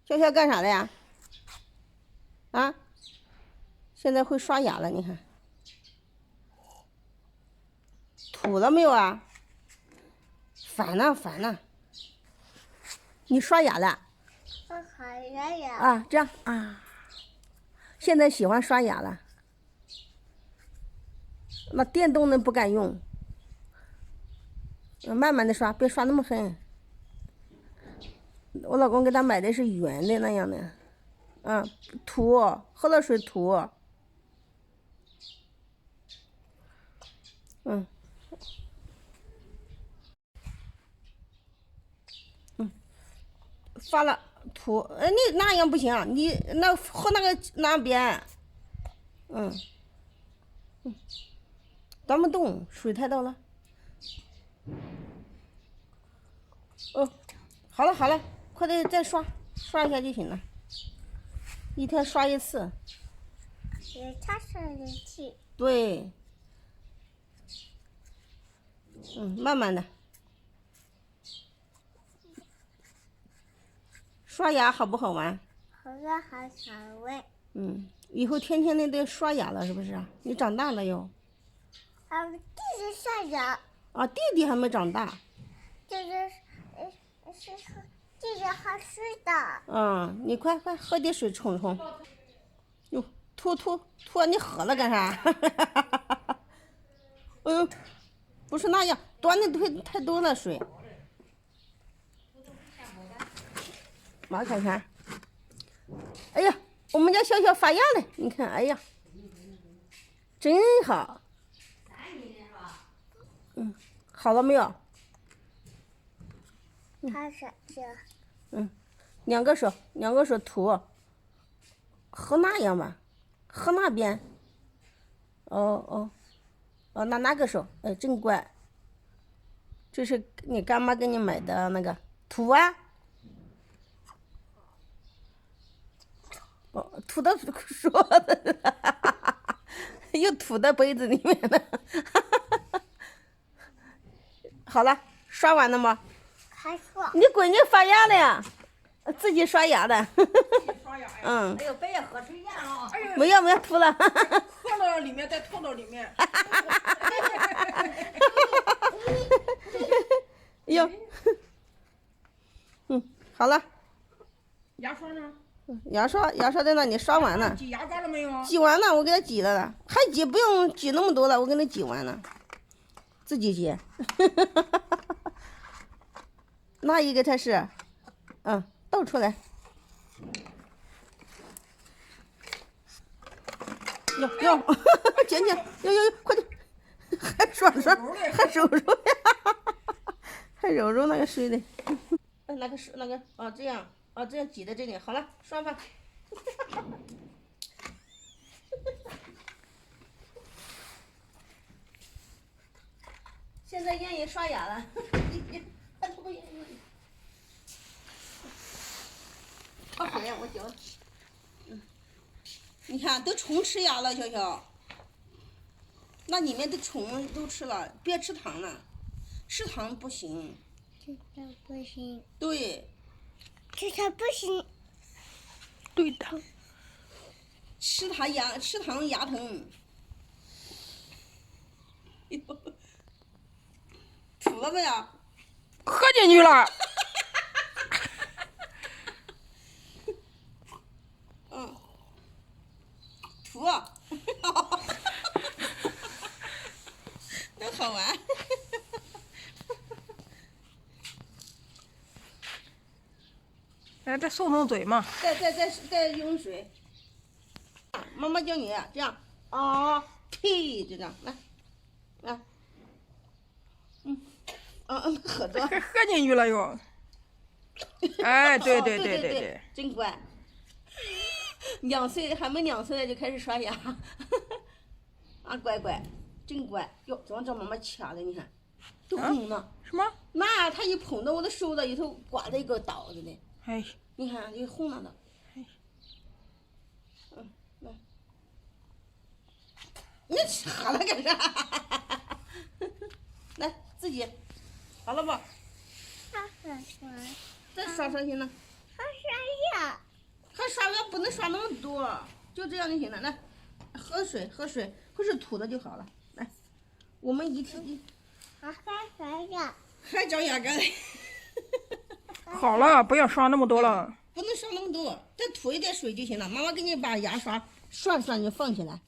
笑笑干啥的呀？啊，现在会刷牙了，你看，吐了没有啊？烦呐烦呐！你刷牙了？我好牙牙。啊，这样啊。现在喜欢刷牙了。那电动的不敢用，慢慢的刷，别刷那么狠。我老公给他买的是圆的那样的，涂，喝了水涂，发了涂，你那样不行，你那和那个那边，端不动，水太多了。哦，好了好了，快点再刷一下就行了，一天刷一次。它是人气。对，慢慢的。刷牙好不好玩？好玩好好玩。以后天天的得刷牙了，是不是？你长大了哟。弟弟刷牙。啊，弟弟还没长大。就是弟弟还睡的。你快喝点水冲冲。哟，吐，你喝了干啥？哎呦，不是那样，端的太多了水。马看看，哎呀，我们家笑笑发芽了，你看，哎呀，真好。好了没有？它是这。两个手涂，和那样吧，和那边。那个手，哎，真乖。这是你干妈给你买的那个涂啊。吐到说的，又吐到杯子里面了。好了，刷完了吗？还刷。你闺女发芽了呀，自己刷牙的。哎呦，别喝水烟了。没有吐了。喝到里面再吐到里面。哟，好了。牙刷呢？牙刷在那里刷完了。挤牙膏了没有？挤完了，我给他挤了，还挤不用挤那么多了，我给他挤完了，自己挤。那一个才是，倒出来。哟，捡，哟，快点，还爽，还揉那个水的。那个这样挤在这里，好了，刷吧。现在愿意刷牙了，他不愿意。好水呀，我嚼。你看都虫吃牙了，笑笑。那里面的虫都吃了，别吃糖了，吃糖不行。这个不行。对。这个不行。对的。吃糖牙疼。吐了没有？喝进去了。吐。真好玩。来，再送嘴嘛。再用水。妈妈教你这样呸，就这样来，喝着。喝进去了又。哎，对，真乖。还没2岁就开始刷牙。乖，真乖。哟，怎么找妈妈掐的？你看，都红了。什么？那他一碰到我的手里头，刮了一个刀子的。哎，你看，就红了的。来，你喝了干啥？来，自己，好了吧？它刷刷。再刷去呢。它刷牙。不能刷那么多，就这样就行了。来，喝水，或是吐的就好了。来，我们一起。还还呀，还找牙膏嘞。好了，不要刷那么多了。不能刷那么多，再涂一点水就行了。妈妈给你把牙刷涮涮就放起来。